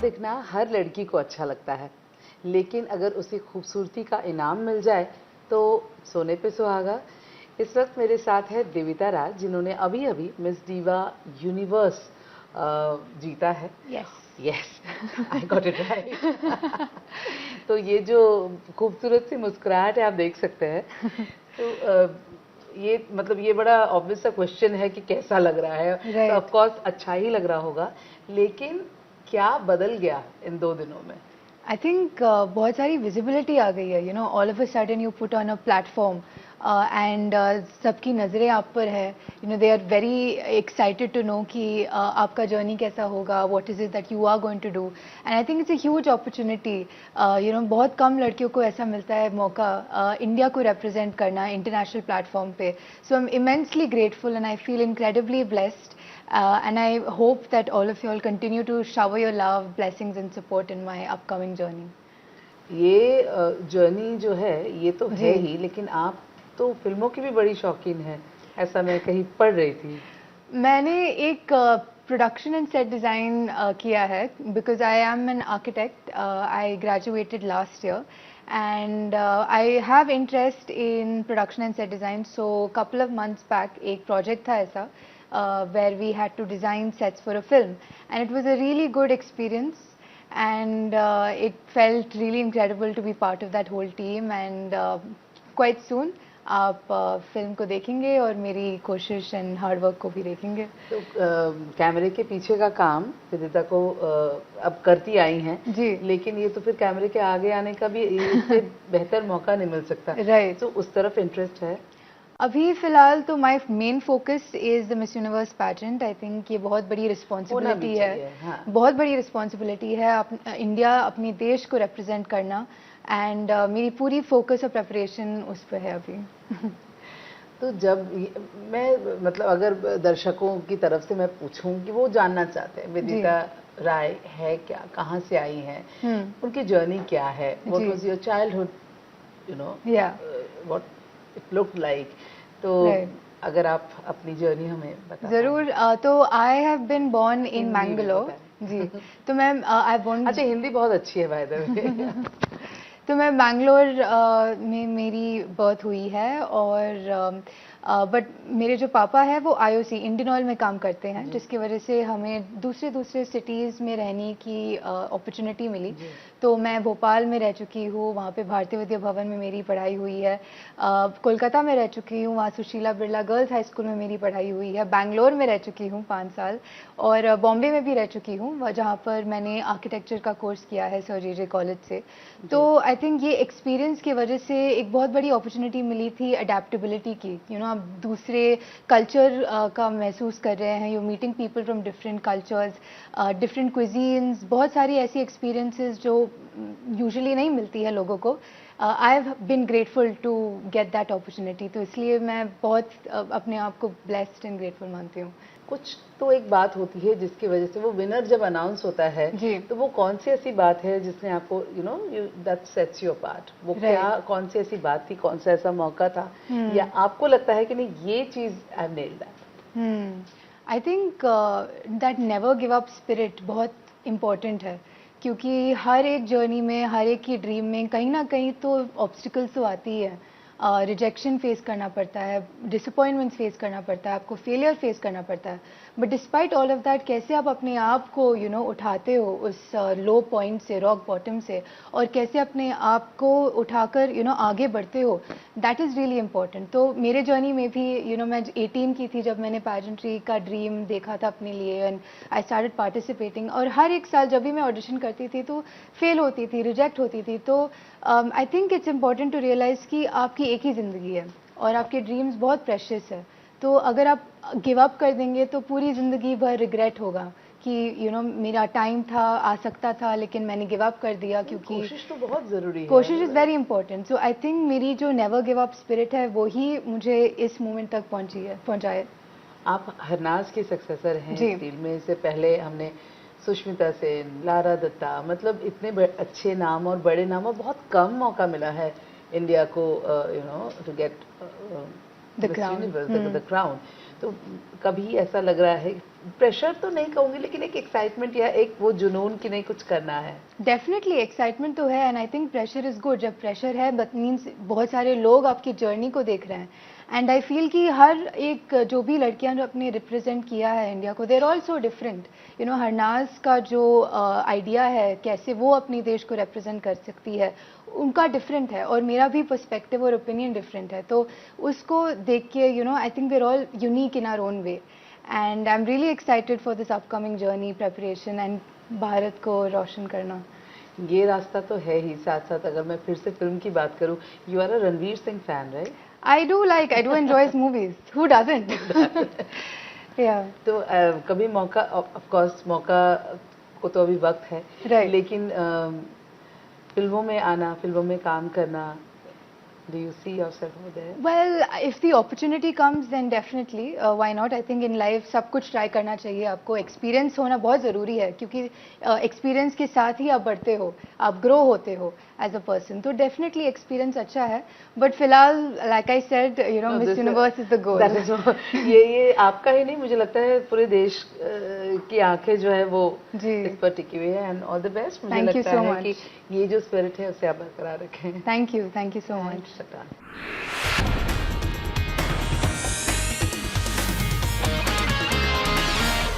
दिखना हर लड़की को अच्छा लगता है, लेकिन अगर उसे खूबसूरती का इनाम मिल जाए तो सोने पे सुहागा। इस वक्त मेरे साथ है देविता राज, जिन्होंने अभी अभी मिस दीवा यूनिवर्स जीता है। Yes, I got it right. तो ये जो खूबसूरत सी मुस्कुराहट है आप देख सकते हैं। तो ये मतलब ये बड़ा ऑब्वियस सा क्वेश्चन है कि कैसा लग रहा है। तो ऑफ कोर्स अच्छा ही लग रहा होगा, लेकिन क्या बदल गया इन 2 दिनों में? आई थिंक बहुत सारी विजिबिलिटी आ गई है, you know, all of a sudden you put on a platform and सबकी नज़रें आप पर है, you know, they are very excited to know कि आपका जर्नी कैसा होगा, what is it that you are going to do, and I think it's a huge opportunity. You know, बहुत कम लड़कियों को ऐसा मिलता है मौका इंडिया को रिप्रेजेंट करना इंटरनेशनल प्लेटफॉर्म पे। So I am immensely grateful and I feel incredibly blessed. And I hope that all of you all continue to shower your love, blessings and support in my upcoming journey. ये journey जो है ये तो है ही, लेकिन आप तो फिल्मों की भी बड़ी शौकीन है, ऐसा मैं कहीं पढ़ रही थी। मैंने एक प्रोडक्शन एंड सेट डिज़ाइन किया है, because I am an architect. I graduated last year and I have interest in production and set design. So couple of months back एक project था ऐसा where we had to design sets for a film, and it was a really good experience, and it felt really incredible to be part of that whole team. And quite soon आप film को देखेंगे और मेरी कोशिश and hard work को भी देखेंगे। तो कैमरे के पीछे का काम विदिता को अब करती आई हैं जी, लेकिन ये तो फिर कैमरे के आगे आने का भी इससे बेहतर मौका नहीं मिल सकता। राइट। तो उस तरफ इंटरेस्ट है? अभी फिलहाल तो my main focus is the miss universe pageant. I think ये बहुत बड़ी रिस्पॉन्सिबिलिटी है, हाँ। बहुत बड़ी रिस्पॉन्सिबिलिटी है इंडिया, अपने देश को रिप्रेजेंट करना, एंड मेरी पूरी फोकस और प्रेपरेशन उस पर है अभी। तो जब मैं मतलब अगर दर्शकों की तरफ से मैं पूछूं कि वो जानना चाहते हैं विदिता राय है क्या, कहाँ से आई हैं, उनकी जर्नी क्या है, what was your childhood, you know, what it looked like, तो अगर आप अपनी जर्नी हमें बताएं। जरूर। तो I have been born in Mangalore. जी, तो मैं आई बोर्न। अच्छा, हिंदी बहुत अच्छी है बाय द वे। तो मैं मैंगलोर में मेरी बर्थ हुई है, और बट मेरे जो पापा है वो आईओसी इंडियन ऑयल में काम करते हैं, जिसकी वजह से हमें दूसरे सिटीज़ में रहने की अपॉर्चुनिटी मिली। तो मैं भोपाल में रह चुकी हूँ, वहाँ पे भारतीय विद्या भवन में मेरी पढ़ाई हुई है। कोलकाता में रह चुकी हूँ, वहाँ Sushila Birla girls high school में मेरी पढ़ाई हुई है। बैंगलोर में रह चुकी हूँ 5 साल, और बॉम्बे में भी रह चुकी हूँ, जहाँ पर मैंने आर्किटेक्चर का कोर्स किया है सर जे कॉलेज से। तो आई थिंक ये एक्सपीरियंस की वजह से एक बहुत बड़ी अपॉर्चुनिटी मिली थी अडेप्टेबिलिटी की। यू नो, आप दूसरे कल्चर का महसूस कर रहे हैं, you meeting people from different cultures, different cuisines, बहुत सारी ऐसी एक्सपीरियंसेस जो यूजुअली नहीं मिलती है लोगों को। I have been grateful to get that opportunity, तो इसलिए मैं बहुत अपने आप को ब्लेस्ड एंड ग्रेटफुल मानती हूँ। कुछ तो एक बात होती है जिसकी वजह से वो विनर जब अनाउंस होता है, तो वो कौन सी ऐसी बात है जिसने आपको you know that sets your part, वो क्या कौन सी ऐसी बात थी, कौन सा ऐसा मौका था, या आपको लगता है कि नहीं ये चीज I nailed that? I think that never give up spirit बहुत इम्पोर्टेंट है, क्योंकि हर एक जर्नी में, हर एक की ड्रीम में कहीं ना कहीं तो ऑब्स्टिकल्स तो आती है। रिजेक्शन फेस करना पड़ता है, डिसअपॉइंटमेंट्स फेस करना पड़ता है, आपको फेलियर फेस करना पड़ता है, but despite all of that कैसे आप अपने आप को यू नो उठाते हो उस लो पॉइंट से, रॉक बॉटम से, और कैसे अपने आप को उठाकर यू नो आगे बढ़ते हो, दैट इज़ रियली इम्पॉर्टेंट। तो मेरे जर्नी में भी यू नो मैं 18 की थी जब मैंने पैजेंट्री का ड्रीम देखा था अपने लिए, एंड आई स्टार्टेड पार्टिसिपेटिंग, और हर एक साल जब भी मैं ऑडिशन करती थी तो फेल होती थी, रिजेक्ट होती थी। तो I think it's important to realise कि आपकी एक ही ज़िंदगी है और आपके ड्रीम्स बहुत प्रेशियस है। तो अगर आप गिव अप कर देंगे तो पूरी ज़िंदगी भर रिग्रेट होगा कि यू नो मेरा टाइम था, आ सकता था, लेकिन मैंने गिव अप कर दिया, क्योंकि कोशिश तो बहुत ज़रूरी है, कोशिश is very important. So I think मेरी जो नेवर गिव अप स्पिरिट है वो ही मुझे इस मोमेंट तक पहुँचाए। आप हरनाज की सक्सेसर हैं इस फील्ड में। इससे पहले हमने सुष्मिता सेन, लारा दत्ता, मतलब इतने अच्छे नाम और बड़े नाम, और बहुत कम मौका मिला है इंडिया को you know to get the crown. तो कभी ऐसा लग रहा है, प्रेशर तो नहीं कहूँगी लेकिन एक एक्साइटमेंट या एक वो जुनून कि नहीं कुछ करना है? डेफिनेटली एक्साइटमेंट तो है and I think pressure is good. जब प्रेशर है बट मीन्स बहुत सारे लोग आपकी जर्नी को देख रहे हैं एंड आई फील कि हर एक जो भी लड़कियां जो अपने रिप्रेजेंट किया है इंडिया को, there all so different. You know Harnaaz का जो आइडिया है कैसे वो अपने देश को रिप्रेजेंट कर सकती है, उनका डिफरेंट है और मेरा भी पर्सपेक्टिव और ओपिनियन डिफरेंट है. तो उसको देख के you know I think we're all unique in our own way and I am really excited for this upcoming journey preparation and Bharat को रोशन करना. ये रास्ता तो है ही, साथ साथ अगर मैं फिर से फिल्म की बात करूं, you are a Ranveer Singh fan, right? I do enjoy his movies. Who doesn't? Yeah. तो कभी मौका, ऑफ कोर्स मौका को तो अभी वक्त है, Right. लेकिन फिल्मों में आना, फिल्मों में काम करना, do you see yourself over there? Well, if the opportunity comes, then definitely. Why not? I think in life सब कुछ ट्राई करना चाहिए. आपको एक्सपीरियंस होना बहुत ज़रूरी है क्योंकि एक्सपीरियंस के साथ ही आप बढ़ते हो, आप ग्रो होते हो एज अ पर्सन. तो डेफिनेटली एक्सपीरियंस अच्छा है बट फिलहाल like I said you know miss universe is the goal. ये आपका ही नहीं, मुझे लगता है पूरे देश की आंखें जो है वो जी. इस पर टिकी हुई है. And all the best. मुझे Thank you लगता so है much. कि ये जो स्पिरिट है उसे आप बरकरार रखें. Thank you so much. शटान.